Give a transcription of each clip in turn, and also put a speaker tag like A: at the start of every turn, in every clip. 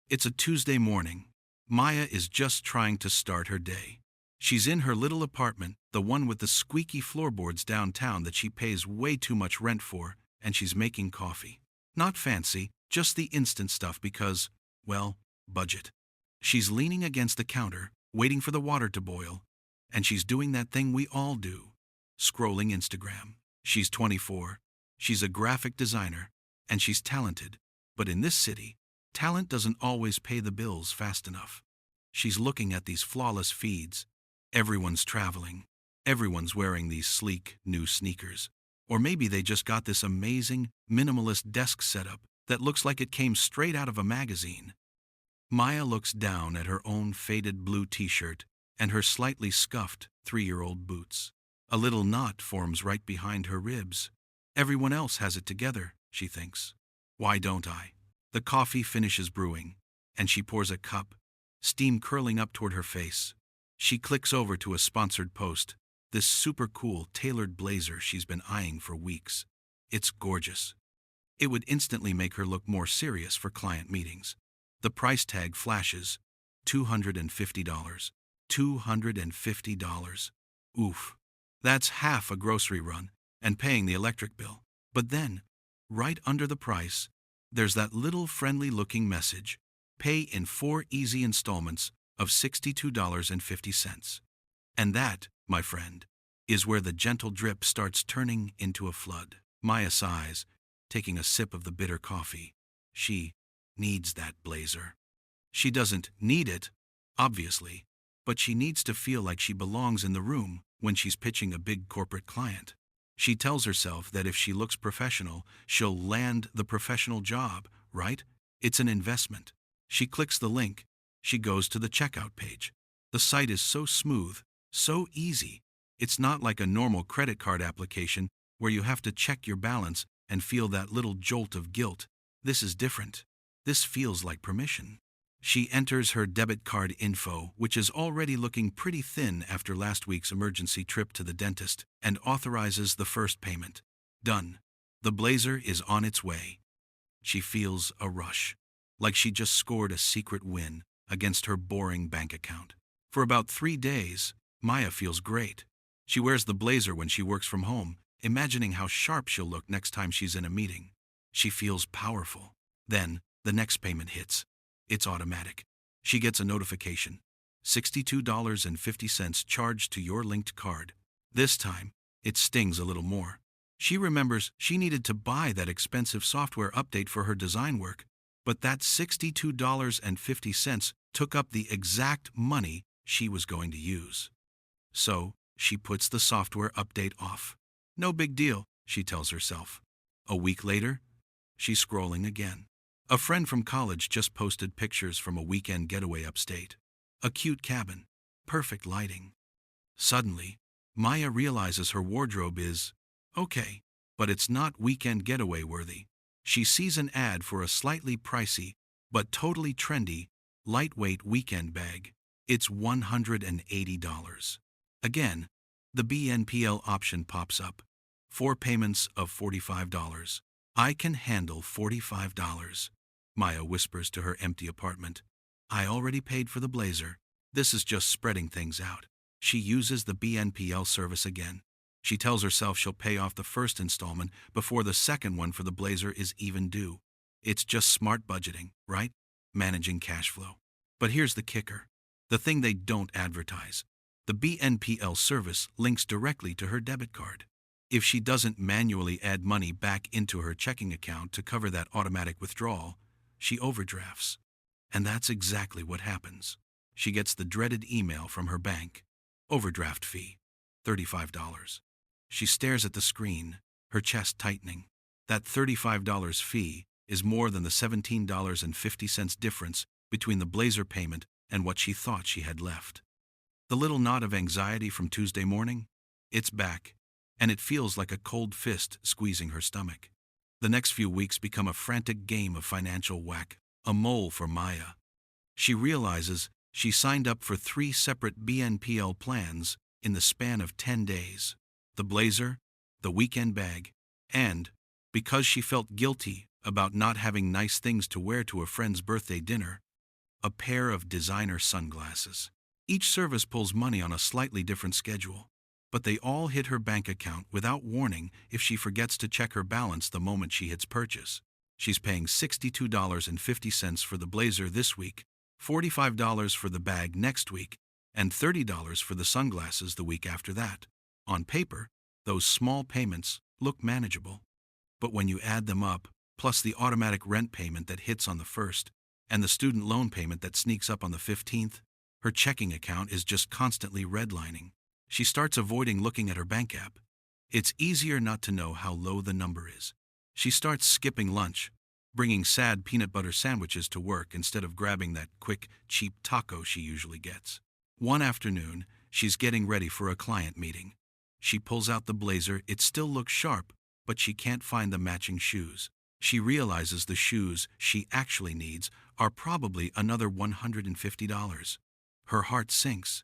A: It's a Tuesday morning. Maya is just trying to start her day. She's in her little apartment, the one with the squeaky floorboards downtown that she pays way too much rent for, and she's making coffee. Not fancy, just the instant stuff because, well, budget. She's leaning against the counter, waiting for the water to boil, and she's doing that thing we all do, scrolling Instagram. She's 24, she's a graphic designer, and she's talented, but in this city, talent doesn't always pay the bills fast enough. She's looking at these flawless feeds. Everyone's traveling. Everyone's wearing these sleek, new sneakers. Or maybe they just got this amazing, minimalist desk setup that looks like it came straight out of a magazine. Maya looks down at her own faded blue t-shirt and her slightly scuffed 3-year-old boots. A little knot forms right behind her ribs. Everyone else has it together, she thinks. Why don't I? The coffee finishes brewing, and she pours a cup, steam curling up toward her face. She clicks over to a sponsored post, this super cool tailored blazer she's been eyeing for weeks. It's gorgeous. It would instantly make her look more serious for client meetings. The price tag flashes, $250. $250. Oof. That's half a grocery run and paying the electric bill. But then, right under the price, there's that little friendly-looking message, pay in 4 easy installments of $62.50. And that, my friend, is where the gentle drip starts turning into a flood. Maya sighs, taking a sip of the bitter coffee. She needs that blazer. She doesn't need it, obviously, but she needs to feel like she belongs in the room when she's pitching a big corporate client. She tells herself that if she looks professional, she'll land the professional job, right? It's an investment. She clicks the link. She goes to the checkout page. The site is so smooth, so easy. It's not like a normal credit card application where you have to check your balance and feel that little jolt of guilt. This is different. This feels like permission. She enters her debit card info, which is already looking pretty thin after last week's emergency trip to the dentist, and authorizes the first payment. Done. The blazer is on its way. She feels a rush, like she just scored a secret win against her boring bank account. For about 3 days, Maya feels great. She wears the blazer when she works from home, imagining how sharp she'll look next time she's in a meeting. She feels powerful. Then, the next payment hits. It's automatic. She gets a notification. $62.50 charged to your linked card. This time, it stings a little more. She remembers she needed to buy that expensive software update for her design work, but that $62.50 took up the exact money she was going to use. So, she puts the software update off. No big deal, she tells herself. A week later, she's scrolling again. A friend from college just posted pictures from a weekend getaway upstate. A cute cabin, perfect lighting. Suddenly, Maya realizes her wardrobe is okay, but it's not weekend getaway worthy. She sees an ad for a slightly pricey, but totally trendy, lightweight weekend bag. It's $180. Again, the BNPL option pops up. 4 payments of $45. I can handle $45. Maya whispers to her empty apartment. I already paid for the blazer. This is just spreading things out. She uses the BNPL service again. She tells herself she'll pay off the first installment before the second one for the blazer is even due. It's just smart budgeting, right? Managing cash flow. But here's the kicker. The thing they don't advertise. The BNPL service links directly to her debit card. If she doesn't manually add money back into her checking account to cover that automatic withdrawal, she overdrafts. And that's exactly what happens. She gets the dreaded email from her bank. Overdraft fee, $35. She stares at the screen, her chest tightening. That $35 fee is more than the $17.50 difference between the blazer payment and what she thought she had left. The little knot of anxiety from Tuesday morning? It's back, and it feels like a cold fist squeezing her stomach. The next few weeks become a frantic game of financial whack, a mole for Maya. She realizes she signed up for 3 separate BNPL plans in the span of 10 days. The blazer, the weekend bag, and, because she felt guilty about not having nice things to wear to a friend's birthday dinner, a pair of designer sunglasses. Each service pulls money on a slightly different schedule, but they all hit her bank account without warning if she forgets to check her balance the moment she hits purchase. She's paying $62.50 for the blazer this week, $45 for the bag next week, and $30 for the sunglasses the week after that. On paper, those small payments look manageable. But when you add them up, plus the automatic rent payment that hits on the 1st, and the student loan payment that sneaks up on the 15th, her checking account is just constantly redlining. She starts avoiding looking at her bank app. It's easier not to know how low the number is. She starts skipping lunch, bringing sad peanut butter sandwiches to work instead of grabbing that quick, cheap taco she usually gets. One afternoon, she's getting ready for a client meeting. She pulls out the blazer. It still looks sharp, but she can't find the matching shoes. She realizes the shoes she actually needs are probably another $150. Her heart sinks.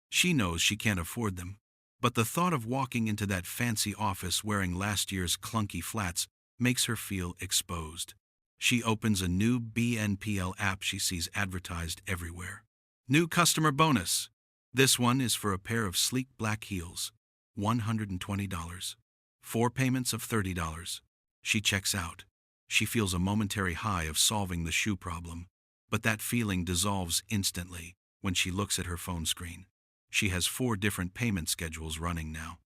A: She knows she can't afford them, but the thought of walking into that fancy office wearing last year's clunky flats makes her feel exposed. She opens a new BNPL app she sees advertised everywhere. New customer bonus. This one is for a pair of sleek black heels, $120. 4 payments of $30. She checks out. She feels a momentary high of solving the shoe problem, but that feeling dissolves instantly when she looks at her phone screen. She has 4 different payment schedules running now.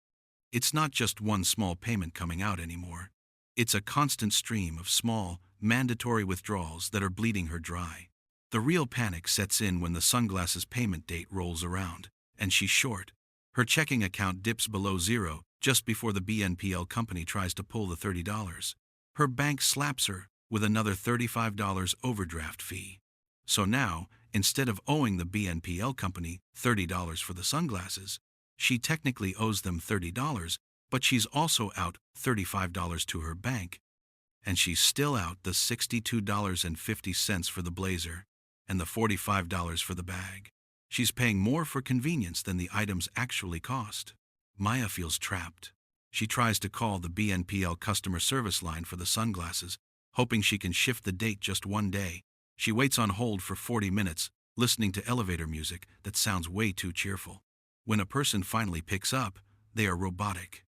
A: It's not just one small payment coming out anymore. It's a constant stream of small, mandatory withdrawals that are bleeding her dry. The real panic sets in when the sunglasses payment date rolls around, and she's short. Her checking account dips below zero just before the BNPL company tries to pull the $30. Her bank slaps her with another $35 overdraft fee. So now, instead of owing the BNPL company $30 for the sunglasses, she technically owes them $30, but she's also out $35 to her bank, and she's still out the $62.50 for the blazer and the $45 for the bag. She's paying more for convenience than the items actually cost. Maya feels trapped. She tries to call the BNPL customer service line for the sunglasses, hoping she can shift the date just one day. She waits on hold for 40 minutes, listening to elevator music that sounds way too cheerful. When a person finally picks up, they are robotic.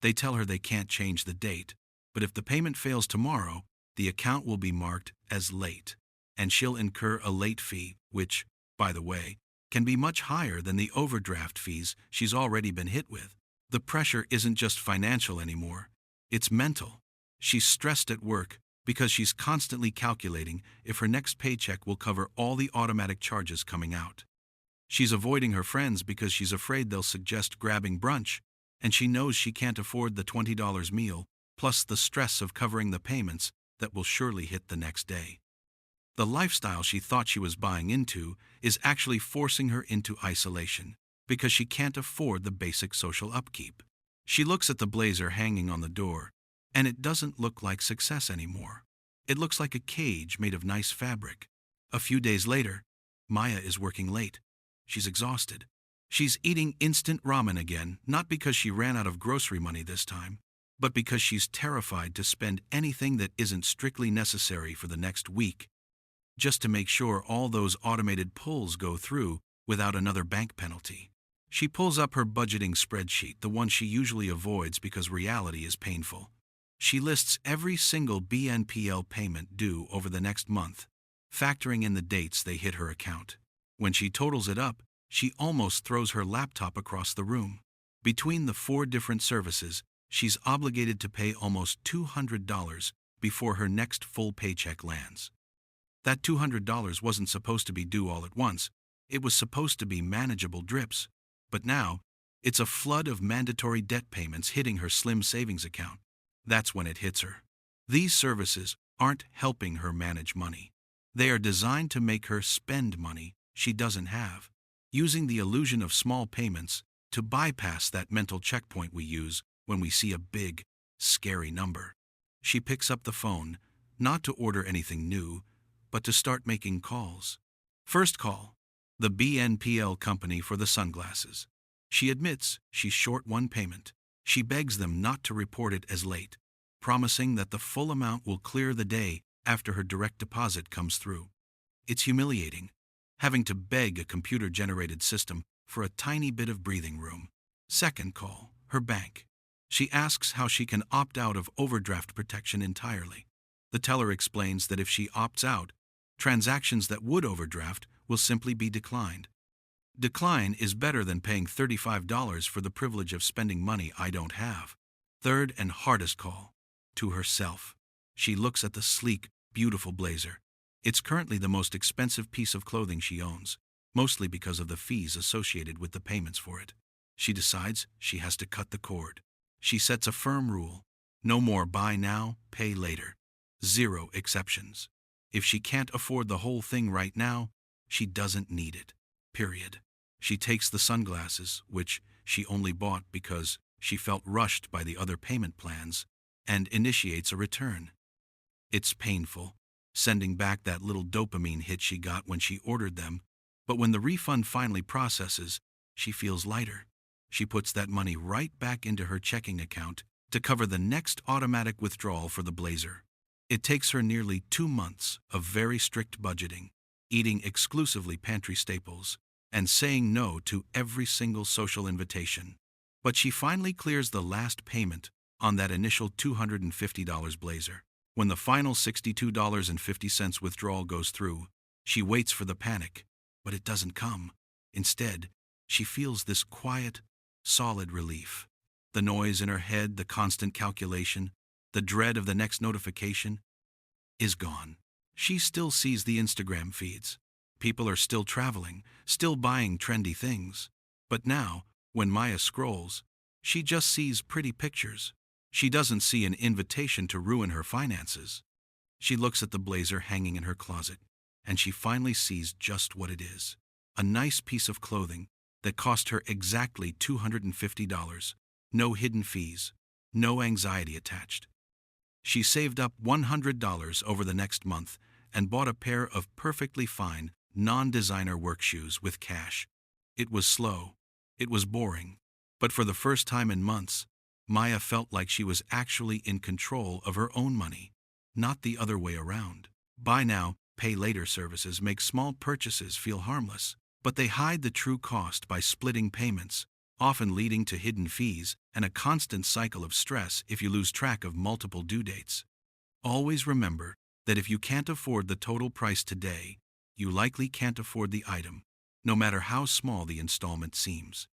A: They tell her they can't change the date, but if the payment fails tomorrow, the account will be marked as late, and she'll incur a late fee, which, by the way, can be much higher than the overdraft fees she's already been hit with. The pressure isn't just financial anymore, it's mental. She's stressed at work because she's constantly calculating if her next paycheck will cover all the automatic charges coming out. She's avoiding her friends because she's afraid they'll suggest grabbing brunch, and she knows she can't afford the $20 meal, plus the stress of covering the payments that will surely hit the next day. The lifestyle she thought she was buying into is actually forcing her into isolation because she can't afford the basic social upkeep. She looks at the blazer hanging on the door, and it doesn't look like success anymore. It looks like a cage made of nice fabric. A few days later, Maya is working late. She's exhausted. She's eating instant ramen again, not because she ran out of grocery money this time, but because she's terrified to spend anything that isn't strictly necessary for the next week, just to make sure all those automated pulls go through without another bank penalty. She pulls up her budgeting spreadsheet, the one she usually avoids because reality is painful. She lists every single BNPL payment due over the next month, factoring in the dates they hit her account. When she totals it up, she almost throws her laptop across the room. Between the 4 different services, she's obligated to pay almost $200 before her next full paycheck lands. That $200 wasn't supposed to be due all at once. It was supposed to be manageable drips. But now, it's a flood of mandatory debt payments hitting her slim savings account. That's when it hits her. These services aren't helping her manage money. They are designed to make her spend money she doesn't have, using the illusion of small payments to bypass that mental checkpoint we use when we see a big, scary number. She picks up the phone, not to order anything new, but to start making calls. First call, the BNPL company for the sunglasses. She admits she's short one payment. She begs them not to report it as late, promising that the full amount will clear the day after her direct deposit comes through. It's humiliating, having to beg a computer-generated system for a tiny bit of breathing room. Second call, her bank. She asks how she can opt out of overdraft protection entirely. The teller explains that if she opts out, transactions that would overdraft will simply be declined. Decline is better than paying $35 for the privilege of spending money I don't have. Third and hardest call, to herself. She looks at the sleek, beautiful blazer. It's currently the most expensive piece of clothing she owns, mostly because of the fees associated with the payments for it. She decides she has to cut the cord. She sets a firm rule: no more buy now, pay later. Zero exceptions. If she can't afford the whole thing right now, she doesn't need it. Period. She takes the sunglasses, which she only bought because she felt rushed by the other payment plans, and initiates a return. It's painful, sending back that little dopamine hit she got when she ordered them, but when the refund finally processes, she feels lighter. She puts that money right back into her checking account to cover the next automatic withdrawal for the blazer. It takes her nearly 2 months of very strict budgeting, eating exclusively pantry staples, and saying no to every single social invitation. But she finally clears the last payment on that initial $250 blazer. When the final $62.50 withdrawal goes through, she waits for the panic, but it doesn't come. Instead, she feels this quiet, solid relief. The noise in her head, the constant calculation, the dread of the next notification is gone. She still sees the Instagram feeds. People are still traveling, still buying trendy things. But now, when Maya scrolls, she just sees pretty pictures. She doesn't see an invitation to ruin her finances. She looks at the blazer hanging in her closet, and she finally sees just what it is. A nice piece of clothing that cost her exactly $250. No hidden fees, no anxiety attached. She saved up $100 over the next month and bought a pair of perfectly fine, non-designer work shoes with cash. It was slow. It was boring. But for the first time in months, Maya felt like she was actually in control of her own money, not the other way around. Buy now, pay later services make small purchases feel harmless, but they hide the true cost by splitting payments, often leading to hidden fees and a constant cycle of stress if you lose track of multiple due dates. Always remember that if you can't afford the total price today, you likely can't afford the item, no matter how small the installment seems.